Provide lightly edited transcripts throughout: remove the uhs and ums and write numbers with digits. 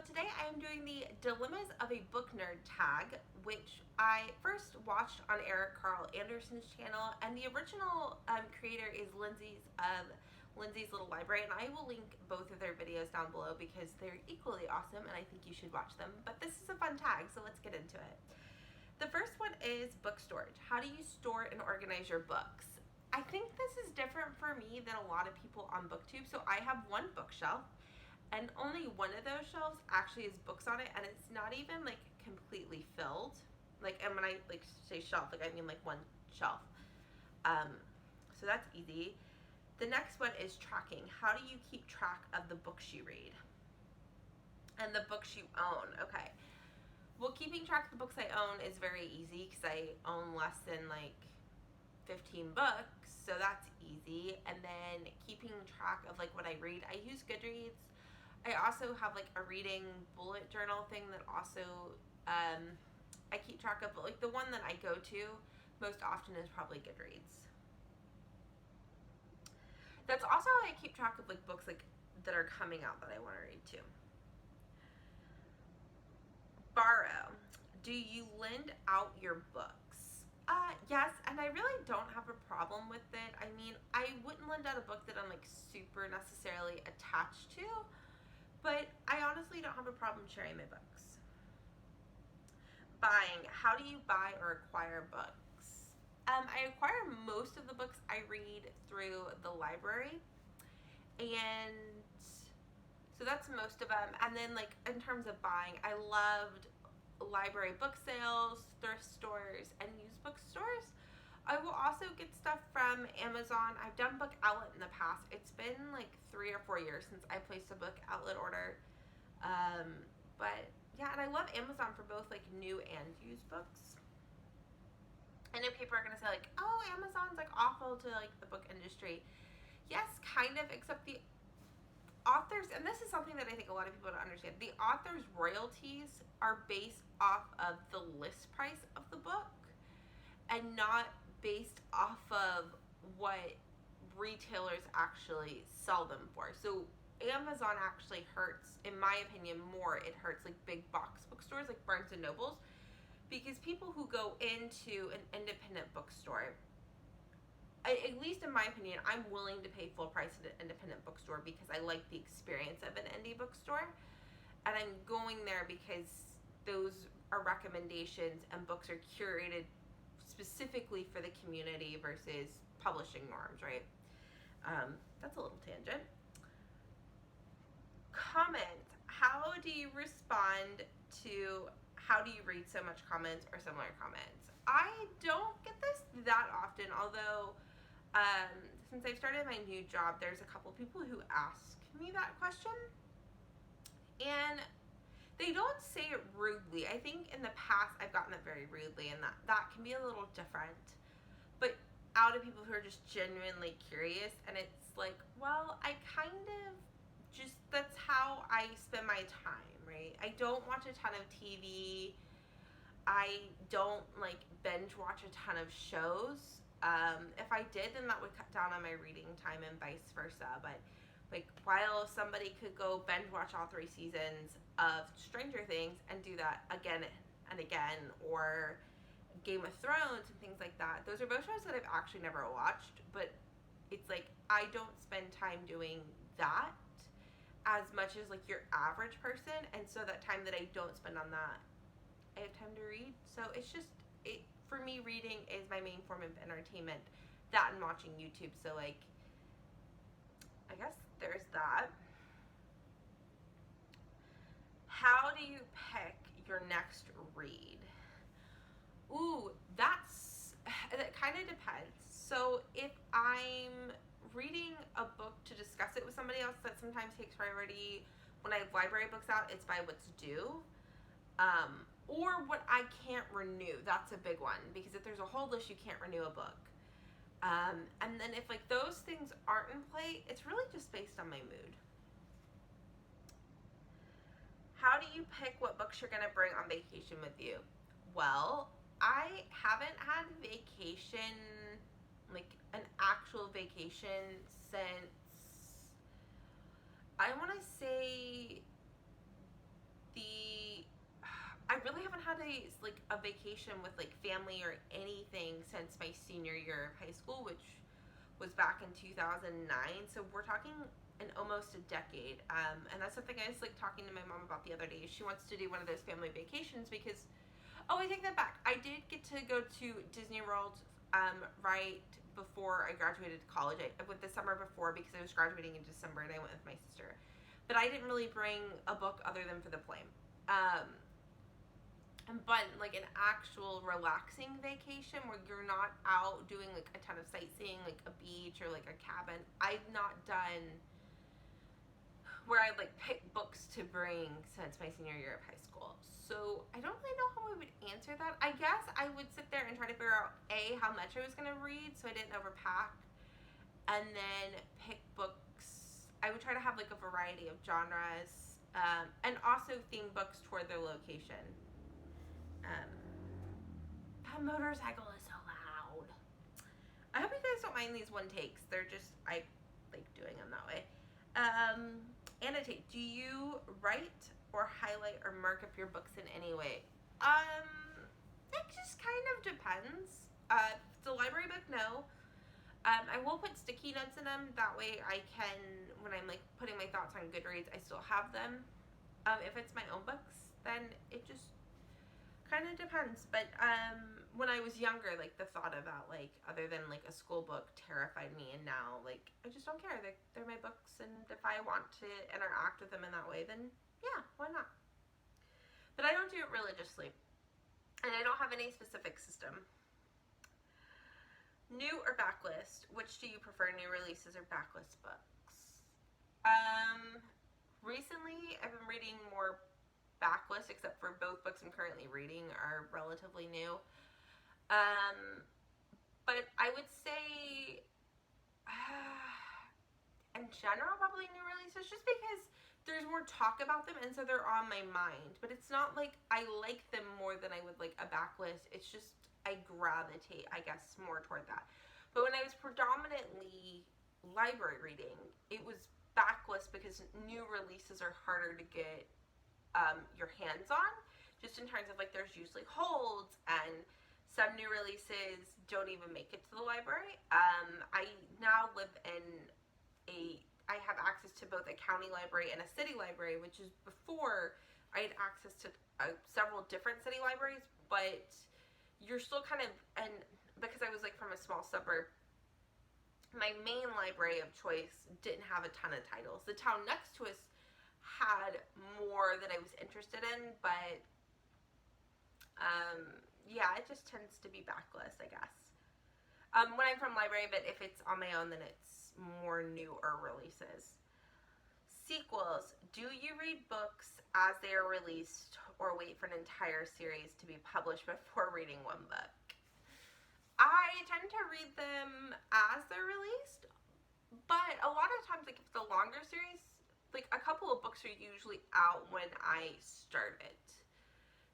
today I am doing the Dilemmas of a Book Nerd tag, which I first watched on Eric Carl Anderson's channel, and the original creator is Lindsay's Little Library, and I will link both of their videos down below because they're equally awesome and I think you should watch them. But this is a fun tag, so let's get into it. The first one is book storage. How do you store and organize your books? I think this is different for me than a lot of people on BookTube. So I have one bookshelf, and only one of those shelves actually has books on it, and it's not even like completely filled. Like, and when I like say shelf, like I mean like one shelf. So that's easy. The next one is tracking. How do you keep track of the books you read and the books you own? Okay. Well, keeping track of the books I own is very easy because I own less than like 15 books, so that's easy. And then keeping track of like what I read, I use Goodreads. I also have like a reading bullet journal thing that also I keep track of, but like the one that I go to most often is probably Goodreads. That's also how I keep track of like books like that are coming out that I want to read too. Borrow. Do you lend out your books? Yes, and I really don't have a problem with it. I mean, I wouldn't lend out a book that I'm like super necessarily attached to, but I honestly don't have a problem sharing my books. Buying. How do you buy or acquire books? I acquire most of the books I read through the library, and so that's most of them. And then like in terms of buying, I loved library book sales, thrift stores, and used bookstores. I will also get stuff from Amazon. I've done Book Outlet in the past. It's been like 3 or 4 years since I placed a Book Outlet order. But yeah, and I love Amazon for both like new and used books. I know people are going to say like, oh, Amazon's like awful to like the book industry. Yes, kind of, except the authors, and this is something that I think a lot of people don't understand, the author's royalties are based off of the list price of the book and not based off of what retailers actually sell them for. So Amazon actually hurts, in my opinion, more. It hurts like big box bookstores like Barnes and Nobles, because people who go into an independent bookstore, at least in my opinion, I'm willing to pay full price at an independent bookstore because I like the experience of an indie bookstore, and I'm going there because those are recommendations and books are curated specifically for the community versus publishing norms, right? That's a little tangent. Comment. How do you respond to how do you read so much comments or similar comments? I don't get this that often, although since I've started my new job, there's a couple people who ask me that question, and they don't say it rudely. I think in the past I've gotten it very rudely, and that can be a little different, but out of people who are just genuinely curious, and it's like, well, I kind of just, that's how I spend my time, right? I don't watch a ton of TV. I don't like binge watch a ton of shows. If I did, then that would cut down on my reading time and vice versa. But like, while somebody could go binge watch all 3 seasons of Stranger Things and do that again and again, or Game of Thrones and things like that, those are both shows that I've actually never watched, but it's like I don't spend time doing that as much as like your average person, and so that time that I don't spend on that, I have time to read. So it's just, for me, reading is my main form of entertainment, that and watching YouTube. So like, I guess there's that. How do you pick your next read? Ooh, that kind of depends. So if I'm reading a book to discuss it with somebody else, that sometimes takes priority. When I have library books out, it's by what's due. Or what I can't renew. That's a big one, because if there's a hold list, you can't renew a book. And then if like those things aren't in play, it's really just based on my mood. How do you pick what books you're going to bring on vacation with you? Well, I haven't had vacation, like an actual vacation, since I want to say enjoy like a vacation with like family or anything since my senior year of high school, which was back in 2009. So we're talking in almost a decade. And that's something I was like talking to my mom about the other day. She wants to do one of those family vacations because, oh, I take that back. I did get to go to Disney World right before I graduated college. I went the summer before because I was graduating in December and I went with my sister. But I didn't really bring a book other than for the plane. But like an actual relaxing vacation where you're not out doing like a ton of sightseeing, like a beach or like a cabin, I've not done where I like pick books to bring since my senior year of high school. So I don't really know how I would answer that. I guess I would sit there and try to figure out how much I was going to read so I didn't overpack, and then pick books. I would try to have like a variety of genres, and also theme books toward their location. That motorcycle is so loud. I hope you guys don't mind these one takes. They're just, I like doing them that way. Annotate. Do you write or highlight or mark up your books in any way? It just kind of depends. If it's a library book, no. I will put sticky notes in them. That way I can, when I'm like putting my thoughts on Goodreads, I still have them. If it's my own books, then it just kind of depends. But when I was younger, like the thought about like other than like a school book terrified me, and now like I just don't care. They're my books, and if I want to interact with them in that way, then yeah, why not? But I don't do it religiously, and I don't have any specific system. New or backlist? Which do you prefer, new releases or backlist books? Recently I've been reading more backlist, except for both books I'm currently reading are relatively new. But I would say in general probably new releases, just because there's more talk about them and so they're on my mind. But it's not like I like them more than I would like a backlist. It's just I gravitate, I guess, more toward that. But when I was predominantly library reading, it was backlist because new releases are harder to get your hands on, just in terms of like there's usually holds, and some new releases don't even make it to the library. I now live in I have access to both a county library and a city library, which is before I had access to several different city libraries, but you're still kind of, and because I was like from a small suburb, my main library of choice didn't have a ton of titles. The town next to us had more that I was interested in, but yeah, it just tends to be backlist, I guess. When I'm from library, but if it's on my own, then it's more newer releases. Sequels. Do you read books as they are released or wait for an entire series to be published before reading one book? I tend to read them as they're released, but a lot of times, like if it's a longer series, like a couple of books are usually out when I start it.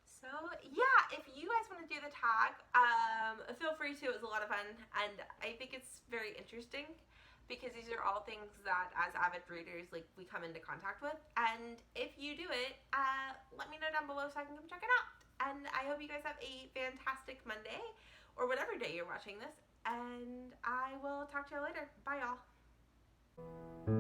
So yeah, if you guys want to do the tag, feel free to. It was a lot of fun, and I think it's very interesting because these are all things that as avid readers, like we come into contact with. And if you do it, let me know down below so I can come check it out. And I hope you guys have a fantastic Monday or whatever day you're watching this, and I will talk to you later. Bye, y'all.